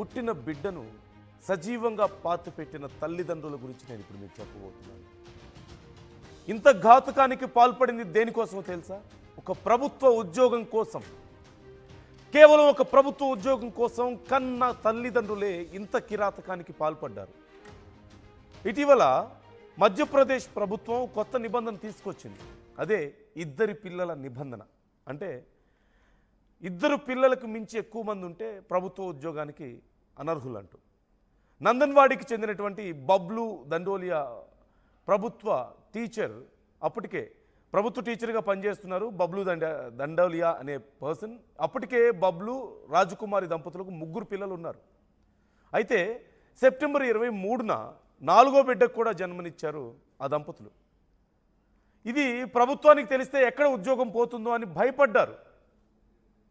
పుట్టిన బిడ్డను సజీవంగా పాతిపెట్టిన తల్లిదండ్రుల గురించి నేను ఇప్పుడు మీకు చెప్పబోతున్నాను. ఇంత ఘాతుకానికి పాల్పడింది దేనికోసమో తెలుసా? ఒక ప్రభుత్వ ఉద్యోగం కోసం. కేవలం ఒక ప్రభుత్వ ఉద్యోగం కోసం కన్న తల్లిదండ్రులే ఇంత కిరాతకానికి పాల్పడ్డారు. ఇటీవల మధ్యప్రదేశ్ ప్రభుత్వం కొత్త నిబంధన తీసుకొచ్చింది. అదే ఇద్దరి పిల్లల నిబంధన. అంటే ఇద్దరు పిల్లలకు మించి ఎక్కువ మంది ఉంటే ప్రభుత్వ ఉద్యోగానికి అనర్హులంటూ. నందన్వాడికి చెందినటువంటి బబ్లు దండోలియా ప్రభుత్వ టీచర్, అప్పటికే ప్రభుత్వ టీచర్గా పనిచేస్తున్నారు బబ్లు దండోలియా అనే పర్సన్. అప్పటికే బబ్లు రాజకుమారి దంపతులకు 3 పిల్లలు ఉన్నారు. అయితే సెప్టెంబర్ 23న 4వ బిడ్డకు కూడా జన్మనిచ్చారు ఆ దంపతులు. ఇది ప్రభుత్వానికి తెలిస్తే ఎక్కడ ఉద్యోగం పోతుందో అని భయపడ్డారు.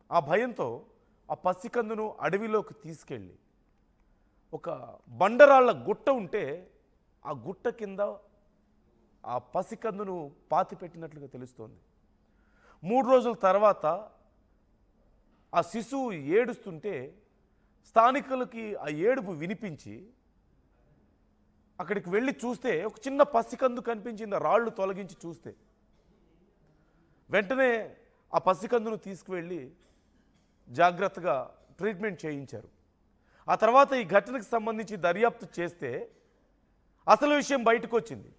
ఆ భయంతో ఆ పసికందును అడవిలోకి తీసుకెళ్ళి ఒక బండరాళ్ల గుట్ట ఉంటే ఆ గుట్ట కింద ఆ పసికందును పాతిపెట్టినట్లుగా తెలుస్తోంది. 3 రోజుల తర్వాత ఆ శిశువు ఏడుస్తుంటే స్థానికులకి ఆ ఏడుపు వినిపించి అక్కడికి వెళ్ళి చూస్తే ఒక చిన్న పసికందు కనిపించింది. ఆ రాళ్ళు తొలగించి చూస్తే వెంటనే ఆ పసికందును తీసుకువెళ్ళి జాగ్రత్తగా ట్రీట్మెంట్ చేయించారు. ఆ తర్వాత ఈ ఘటనకు సంబంధించి దర్యాప్తు చేస్తే అసలు విషయం బయటకు వచ్చింది.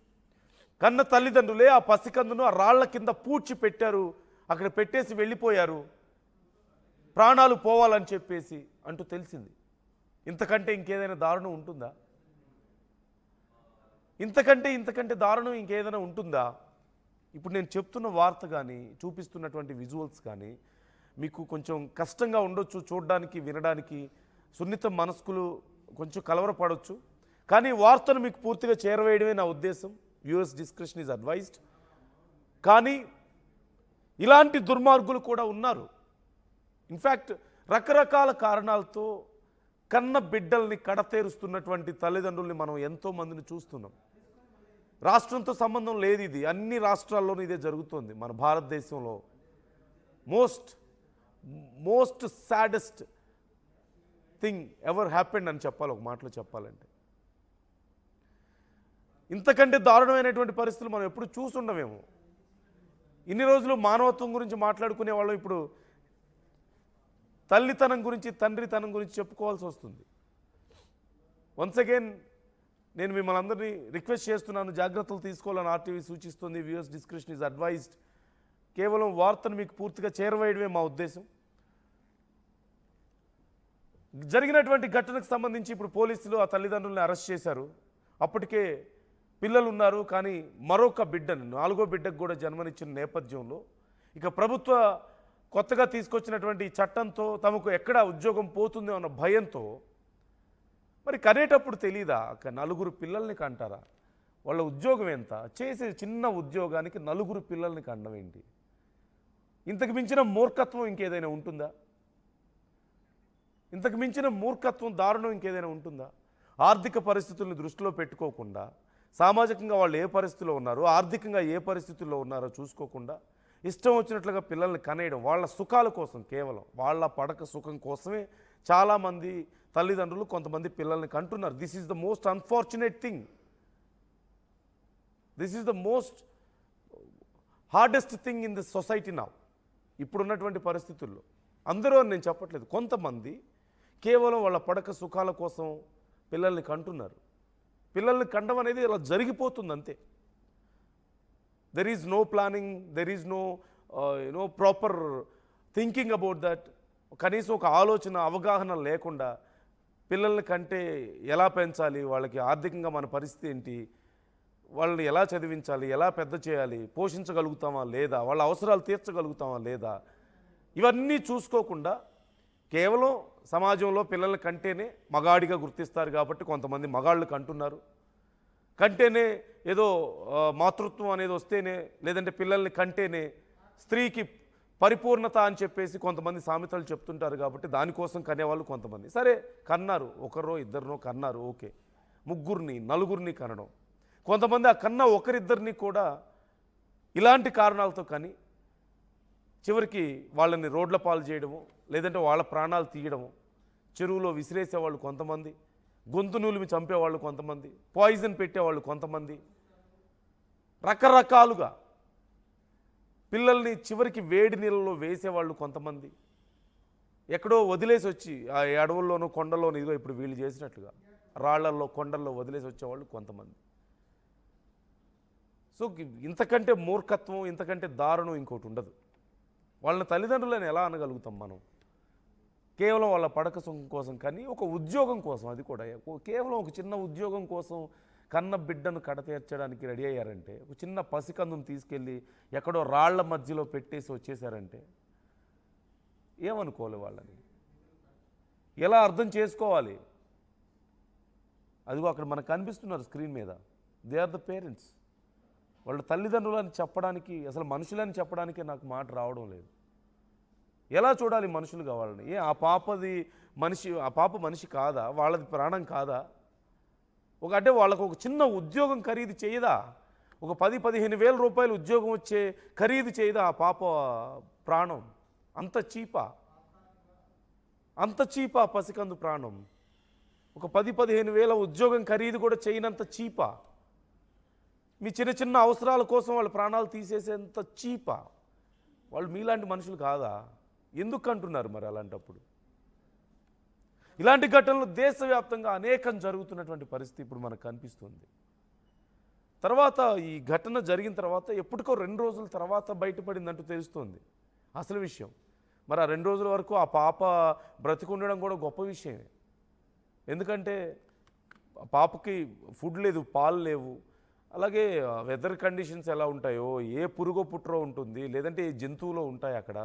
కన్న తల్లిదండ్రులే ఆ పసికందును ఆ రాళ్ల కింద పూడ్చి పెట్టారు, అక్కడ పెట్టేసి వెళ్ళిపోయారు, ప్రాణాలు పోవాలని చెప్పేసి అంటూ తెలిసింది. ఇంతకంటే ఇంకేదైనా దారుణం ఉంటుందా? ఇంతకంటే దారుణం ఇంకేదైనా ఉంటుందా? ఇప్పుడు నేను చెప్తున్న వార్త కానీ చూపిస్తున్నటువంటి విజువల్స్ కానీ మీకు కొంచెం కష్టంగా ఉండొచ్చు చూడడానికి, వినడానికి. సున్నిత మనస్కులు కొంచెం కలవరపడవచ్చు. కానీ వార్తను మీకు పూర్తిగా చేరవేయడమే నా ఉద్దేశం. Viewers description is advised. కానీ ఇలాంటి దుర్మార్గులు కూడా ఉన్నారు. ఇన్ఫ్యాక్ట్ రకరకాల కారణాలతో కన్న బిడ్డల్ని కడతేరుస్తున్నటువంటి తల్లిదండ్రుల్ని మనం ఎంతోమందిని చూస్తున్నాం. రాష్ట్రంతో సంబంధం లేదు, ఇది అన్ని రాష్ట్రాల్లోనూ ఇదే జరుగుతోంది. మన భారతదేశంలో most saddest thing ever happened అని చెప్పాలి, ఒక మాటలో చెప్పాలంటే. ఇంతకంటే దారుణమైనటువంటి పరిస్థితులు మనం ఎప్పుడు చూసుండమేమో. ఇన్ని రోజులు మానవత్వం గురించి మాట్లాడుకునే వాళ్ళం ఇప్పుడు తల్లితనం గురించి, తండ్రితనం గురించి చెప్పుకోవాల్సి వస్తుంది. వన్స్ అగైన్ నేను మిమ్మల్ని అందరినీ రిక్వెస్ట్ చేస్తున్నాను, జాగ్రత్తలు తీసుకోవాలని ఆర్టీవీ సూచిస్తుంది. Viewers description is advised. కేవలం వార్తను మీకు పూర్తిగా చేరవేయడమే మా ఉద్దేశం. జరిగినటువంటి ఘటనకు సంబంధించి ఇప్పుడు పోలీసులు ఆ తల్లిదండ్రులను అరెస్ట్ చేశారు. అప్పటికే పిల్లలు ఉన్నారు, కానీ మరొక బిడ్డను, 4వ బిడ్డకు కూడా జన్మనిచ్చిన నేపథ్యంలో ఇక ప్రభుత్వ కొత్తగా తీసుకొచ్చినటువంటి చట్టంతో తమకు ఎక్కడ ఉద్యోగం పోతుందో అన్న భయంతో మరి కనేటప్పుడు తెలీదా? 4 పిల్లల్ని కంటారా? వాళ్ళ ఉద్యోగం ఎంత? చేసే చిన్న ఉద్యోగానికి 4 పిల్లల్ని కండం ఏంటి? ఇంతకు మించిన మూర్ఖత్వం ఇంకేదైనా ఉంటుందా? ఇంతకు మించిన మూర్ఖత్వం, దారుణం ఇంకేదైనా ఉంటుందా? ఆర్థిక పరిస్థితులను దృష్టిలో పెట్టుకోకుండా, సామాజికంగా వాళ్ళు ఏ పరిస్థితిలో ఉన్నారో, ఆర్థికంగా ఏ పరిస్థితుల్లో ఉన్నారో చూసుకోకుండా ఇష్టం వచ్చినట్లుగా పిల్లల్ని కనేయడం వాళ్ళ సుఖాల కోసం, కేవలం వాళ్ళ పడక సుఖం కోసమే చాలామంది తల్లిదండ్రులు కొంతమంది పిల్లల్ని కంటున్నారు. This is the most unfortunate thing. This is the most hardest thing in this society now. ఇప్పుడున్నటువంటి పరిస్థితుల్లో అందరూ అని నేను చెప్పట్లేదు, కొంతమంది కేవలం వాళ్ళ పడక సుఖాల కోసం పిల్లల్ని కంటున్నారు. పిల్లల్ని కండం అనేది ఇలా జరిగిపోతుంది అంతే. There is no planning, there is no proper thinking about that. కనీసం ఒక ఆలోచన, అవగాహన లేకుండా పిల్లల్ని కంటే ఎలా పెంచాలి, వాళ్ళకి ఆర్థికంగా మన పరిస్థితి ఏంటి, వాళ్ళని ఎలా చదివించాలి, ఎలా పెద్ద చేయాలి, పోషించగలుగుతామా లేదా, వాళ్ళ అవసరాలు తీర్చగలుగుతామా లేదా, ఇవన్నీ చూసుకోకుండా కేవలం సమాజంలో పిల్లల్ని కంటేనే మగాడిగా గుర్తిస్తారు కాబట్టి కొంతమంది మగాళ్ళు కంటున్నారు. కంటేనే ఏదో మాతృత్వం అనేది వస్తేనే, లేదంటే పిల్లల్ని కంటేనే స్త్రీకి పరిపూర్ణత అని చెప్పేసి కొంతమంది సామెతలు చెప్తుంటారు కాబట్టి దానికోసం కనేవాళ్ళు కొంతమంది. సరే కన్నారు, ఒకరో ఇద్దరినో కన్నారు, ఓకే. 3, 4 కనడం. కొంతమంది ఆ కన్నా ఒకరిద్దరిని కూడా ఇలాంటి కారణాలతో కని చివరికి వాళ్ళని రోడ్ల పాలు చేయడము, లేదంటే వాళ్ళ ప్రాణాలు తీయడము చెరువులో విసిరేసేవాళ్ళు కొంతమంది, గొంతు నూలిమి చంపేవాళ్ళు కొంతమంది, పాయిజన్ పెట్టేవాళ్ళు కొంతమంది, రకరకాలుగా పిల్లల్ని చివరికి వేడి నీళ్ళలో వేసేవాళ్ళు కొంతమంది, ఎక్కడో వదిలేసి వచ్చి ఆ అడవుల్లోనూ కొండల్లోనూ ఇదిగో ఇప్పుడు వీళ్ళు చేసినట్లుగా రాళ్లల్లో కొండల్లో వదిలేసి వచ్చేవాళ్ళు కొంతమంది. సో ఇంతకంటే మూర్ఖత్వం, ఇంతకంటే దారుణం ఇంకోటి ఉండదు. వాళ్ళని తల్లిదండ్రులను ఎలా అనగలుగుతాం మనం? కేవలం వాళ్ళ పడక సుఖం కోసం, కానీ ఒక ఉద్యోగం కోసం, అది కూడా కేవలం ఒక చిన్న ఉద్యోగం కోసం కన్న బిడ్డను కడతీర్చడానికి రెడీ అయ్యారంటే, ఒక చిన్న పసికందును తీసుకెళ్ళి ఎక్కడో రాళ్ల మధ్యలో పెట్టేసి వచ్చేసారంటే ఏమనుకోవాలి? వాళ్ళని ఎలా అర్థం చేసుకోవాలి? అదిగో అక్కడ మనకు కనిపిస్తున్నారు స్క్రీన్ మీద, దే ఆర్ ద పేరెంట్స్. వాళ్ళ తల్లిదండ్రులని చెప్పడానికి, అసలు మనుషులని చెప్పడానికి నాకు మాట రావడం లేదు. ఎలా చూడాలి మనుషులుగా వాళ్ళని? ఆ పాపది మనిషి, ఆ పాప మనిషి కాదా? వాళ్ళది ప్రాణం కాదా? అంటే వాళ్ళకు ఒక చిన్న ఉద్యోగం ఖరీదు చేయదా? ఒక 10-15 వేల రూపాయలు ఉద్యోగం వచ్చే ఖరీదు చేయదా ఆ పాప ప్రాణం? అంత చీపా? అంత చీపా పసికందు ప్రాణం? ఒక 10-15 వేల ఉద్యోగం ఖరీదు కూడా చేయనంత చీపా? మీ చిన్న చిన్న అవసరాల కోసం వాళ్ళ ప్రాణాలు తీసేసేంత చీపా? వాళ్ళు మీలాంటి మనుషులు కాదా? ఎందుకు అంటున్నారు మరి అలాంటప్పుడు? ఇలాంటి ఘటనలు దేశవ్యాప్తంగా అనేకం జరుగుతున్నటువంటి పరిస్థితి ఇప్పుడు మనకు కనిపిస్తుంది. తర్వాత ఈ ఘటన జరిగిన తర్వాత ఎప్పటికో 2 రోజుల తర్వాత బయటపడిందంటూ తెలుస్తుంది అసలు విషయం. మరి ఆ 2 రోజుల వరకు ఆ పాప బ్రతికుండడం కూడా గొప్ప విషయమే. ఎందుకంటే పాపకి ఫుడ్ లేదు, పాలు లేవు, అలాగే వెదర్ కండిషన్స్ ఎలా ఉంటాయో, ఏ పురుగో పుట్రో ఉంటుంది, లేదంటే ఏ జంతువులో ఉంటాయి అక్కడ,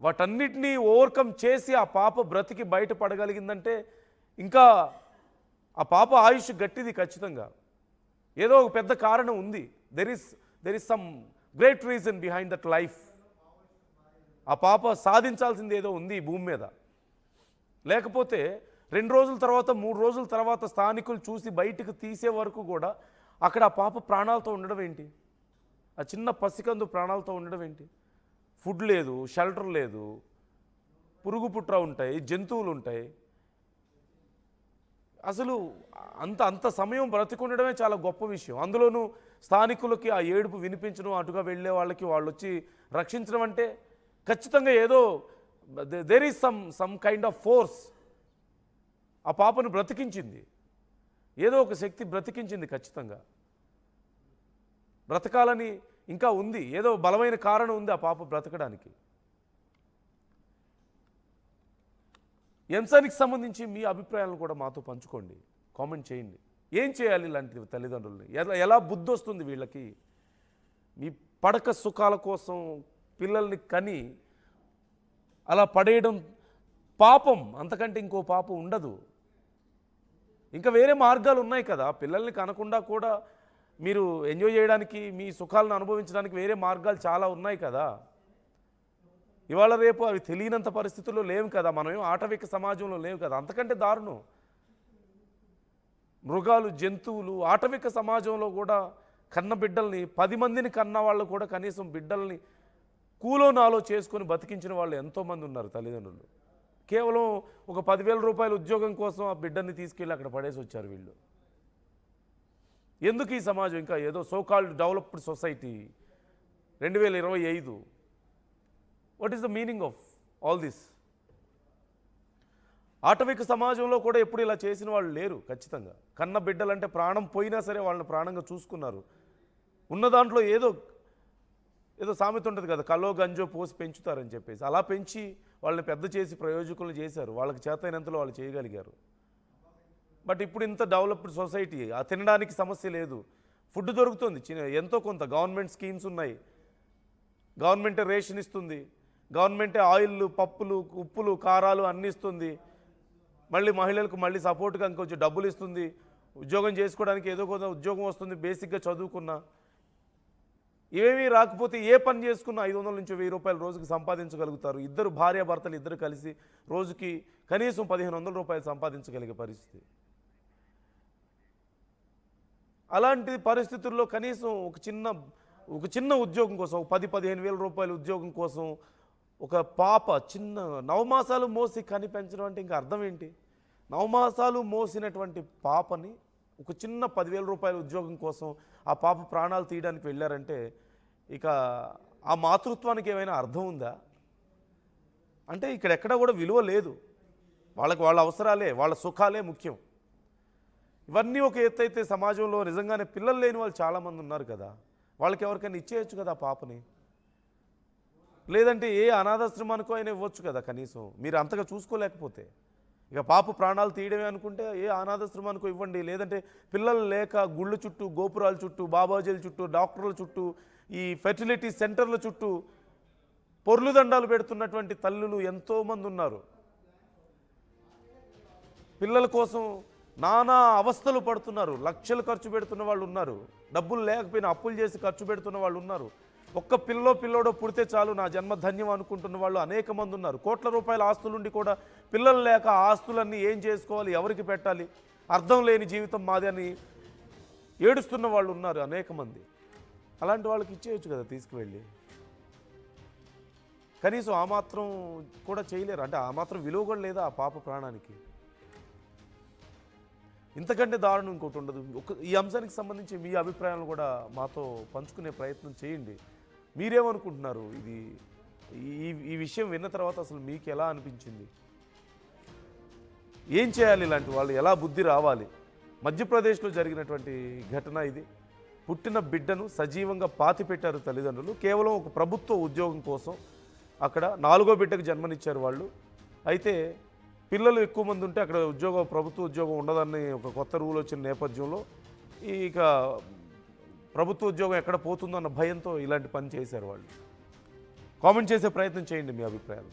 వాటన్నిటినీ ఓవర్కమ్ చేసి ఆ పాప బ్రతికి బయటపడగలిగిందంటే ఇంకా ఆ పాప ఆయుష్ గట్టిది ఖచ్చితంగా. ఏదో ఒక పెద్ద కారణం ఉంది. There is some great reason behind that life. ఆ పాప సాధించాల్సింది ఏదో ఉంది ఈ భూమి మీద. లేకపోతే 2 రోజుల తర్వాత 3 రోజుల తర్వాత స్థానికులు చూసి బయటకు తీసే వరకు కూడా అక్కడ ఆ పాప ప్రాణాలతో ఉండడం ఏంటి? ఆ చిన్న పసికందు ప్రాణాలతో ఉండడం ఏంటి? ఫుడ్ లేదు, షెల్టర్ లేదు, పురుగు పుట్ర ఉంటాయి, జంతువులు ఉంటాయి. అసలు అంత సమయం బ్రతికుండడమే చాలా గొప్ప విషయం. అందులోనూ స్థానికులకి ఆ ఏడుపు వినిపించడం, అటుగా వెళ్ళే వాళ్ళకి వాళ్ళు వచ్చి రక్షించడం అంటే ఖచ్చితంగా ఏదో there is some kind of force ఆ పాపను బ్రతికించింది. ఏదో ఒక శక్తి బ్రతికించింది ఖచ్చితంగా. బ్రతకాలని ఇంకా ఉంది, ఏదో బలమైన కారణం ఉంది ఆ పాప బ్రతకడానికి. ఈ అంశానికి సంబంధించి మీ అభిప్రాయాలను కూడా మాతో పంచుకోండి, కామెంట్ చేయండి. ఏం చేయాలి ఇలాంటి తల్లిదండ్రులని? ఎలా బుద్ధి వస్తుంది వీళ్ళకి? మీ పడక సుఖాల కోసం పిల్లల్ని కని అలా పడేయడం పాపం, అంతకంటే ఇంకో పాపం ఉండదు. ఇంకా వేరే మార్గాలు ఉన్నాయి కదా. పిల్లల్ని కనకుండా కూడా మీరు ఎంజాయ్ చేయడానికి, మీ సుఖాలను అనుభవించడానికి వేరే మార్గాలు చాలా ఉన్నాయి కదా. ఇవాళ రేపు అవి తెలియనంత పరిస్థితుల్లో లేవు కదా. మనం ఆటవిక సమాజంలో లేవు కదా. అంతకంటే దారుణం మృగాలు, జంతువులు ఆటవిక సమాజంలో కూడా కన్న బిడ్డల్ని, 10 మందిని కన్న వాళ్ళు కూడా కనీసం బిడ్డల్ని కూలో నాలో చేసుకొని బతికించిన వాళ్ళు ఎంతోమంది ఉన్నారు తల్లిదండ్రులు. కేవలం ఒక 10,000 రూపాయల ఉద్యోగం కోసం ఆ బిడ్డని తీసుకెళ్ళి అక్కడ పడేసి వచ్చారు వీళ్ళు. ఎందుకు ఈ సమాజం ఇంకా ఏదో so called developed society 2025? What is the meaning of all this? ఆటవిక సమాజంలో కూడా ఎప్పుడు ఇలా చేసిన వాళ్ళు లేరు ఖచ్చితంగా. కన్న బిడ్డలంటే ప్రాణం పోయినా సరే వాళ్ళని ప్రాణంగా చూసుకున్నారు. ఉన్న దాంట్లో ఏదో సామెత ఉంటుంది కదా, కల్లో గంజో పోసి పెంచుతారని చెప్పేసి. అలా పెంచి వాళ్ళని పెద్ద చేసి ప్రయోజకులు చేశారు. వాళ్ళకి చేతైనంతలో వాళ్ళు చేయగలిగారు. బట్ ఇప్పుడు ఇంత డెవలప్డ్ సొసైటీ, ఆ తినడానికి సమస్య లేదు, ఫుడ్ దొరుకుతుంది ఎంతో కొంత. గవర్నమెంట్ స్కీమ్స్ ఉన్నాయి, గవర్నమెంటే రేషన్ ఇస్తుంది, గవర్నమెంటే ఆయిల్, పప్పులు, ఉప్పులు, కారాలు అన్నీ ఇస్తుంది. మళ్ళీ మహిళలకు మళ్ళీ సపోర్ట్గా ఇంకొంచెం డబ్బులు ఇస్తుంది. ఉద్యోగం చేసుకోవడానికి ఏదో కొంత ఉద్యోగం వస్తుంది, బేసిక్గా చదువుకున్నా. ఇవేమీ రాకపోతే ఏ పని చేసుకున్నా 500 నుంచి 1000 రూపాయలు రోజుకి సంపాదించగలుగుతారు. ఇద్దరు భార్యాభర్తలు ఇద్దరు కలిసి రోజుకి కనీసం 1500 రూపాయలు సంపాదించగలిగే పరిస్థితి. అలాంటి పరిస్థితుల్లో కనీసం ఒక చిన్న ఉద్యోగం కోసం, 10-15 వేల రూపాయల ఉద్యోగం కోసం ఒక పాప చిన్న నవమాసాలు మోసి కని పెంచడం అంటే ఇంకా అర్థం ఏంటి? నవమాసాలు మోసినటువంటి పాపని ఒక చిన్న 10,000 రూపాయల ఉద్యోగం కోసం ఆ పాప ప్రాణాలు తీయడానికి వెళ్ళారంటే ఇక ఆ మాతృత్వానికి ఏమైనా అర్థం ఉందా? అంటే ఇక్కడ ఎక్కడ కూడా విలువ లేదు. వాళ్ళకి వాళ్ళ అవసరాలే, వాళ్ళ సుఖాలే ముఖ్యం. ఇవన్నీ ఒక ఎత్తు అయితే సమాజంలో నిజంగానే పిల్లలు లేని వాళ్ళు చాలామంది ఉన్నారు కదా, వాళ్ళకి ఎవరికైనా ఇచ్చేయచ్చు కదా ఆ పాపని. లేదంటే ఏ అనాథాశ్రమానికో అయినా ఇవ్వచ్చు కదా కనీసం, మీరు అంతగా చూసుకోలేకపోతే. ఇక పాప ప్రాణాలు తీయడమే అనుకుంటే ఏ అనాథాశ్రమానికో ఇవ్వండి. లేదంటే పిల్లలు లేక గుళ్ళు చుట్టూ, గోపురాల చుట్టూ, బాబాజీల చుట్టూ, డాక్టర్ల చుట్టూ, ఈ ఫెర్టిలిటీ సెంటర్ల చుట్టూ పొర్లు దండాలు పెడుతున్నటువంటి తల్లులు ఎంతోమంది ఉన్నారు. పిల్లల కోసం నానా అవస్థలు పడుతున్నారు. లక్షలు ఖర్చు పెడుతున్న వాళ్ళు ఉన్నారు. డబ్బులు లేకపోయినా అప్పులు చేసి ఖర్చు పెడుతున్న వాళ్ళు ఉన్నారు. ఒక్క పిల్లోడో పుడితే చాలు నా జన్మ ధన్యం అనుకుంటున్న వాళ్ళు అనేక మంది ఉన్నారు. కోట్ల రూపాయల ఆస్తులుండి కూడా పిల్లలు లేక ఆస్తులన్నీ ఏం చేసుకోవాలి, ఎవరికి పెట్టాలి, అర్థం లేని జీవితం మాది అని ఏడుస్తున్న వాళ్ళు ఉన్నారు అనేక మంది. అలాంటి వాళ్ళకి ఇచ్చేయచ్చు కదా తీసుకువెళ్ళి. కనీసం ఆ మాత్రం కూడా చేయలేరు. అంటే ఆ మాత్రం విలువ కూడా లేదా ఆ పాప ప్రాణానికి? ఇంతకంటే దారుణం ఇంకోటి ఉండదు. ఈ అంశానికి సంబంధించి మీ అభిప్రాయాలను కూడా మాతో పంచుకునే ప్రయత్నం చేయండి. మీరేమనుకుంటున్నారు? ఇది ఈ విషయం విన్న తర్వాత అసలు మీకు ఎలా అనిపించింది? ఏం చేయాలి? ఇలాంటి వాళ్ళు ఎలా బుద్ధి రావాలి? మధ్యప్రదేశ్లో జరిగినటువంటి ఘటన ఇది. పుట్టిన బిడ్డను సజీవంగా పాతిపెట్టారు తల్లిదండ్రులు కేవలం ఒక ప్రభుత్వ ఉద్యోగం కోసం. అక్కడ 4వ బిడ్డకు జన్మనిచ్చారు వాళ్ళు. అయితే పిల్లలు ఎక్కువ మంది ఉంటే అక్కడ ప్రభుత్వ ఉద్యోగం ఉండదని ఒక కొత్త రూల్ వచ్చిన నేపథ్యంలో ఇక ప్రభుత్వ ఉద్యోగం ఎక్కడ పోతుందో అన్న భయంతో ఇలాంటి పని చేశారు వాళ్ళు. కామెంట్ చేసే ప్రయత్నం చేయండి మీ అభిప్రాయాలు.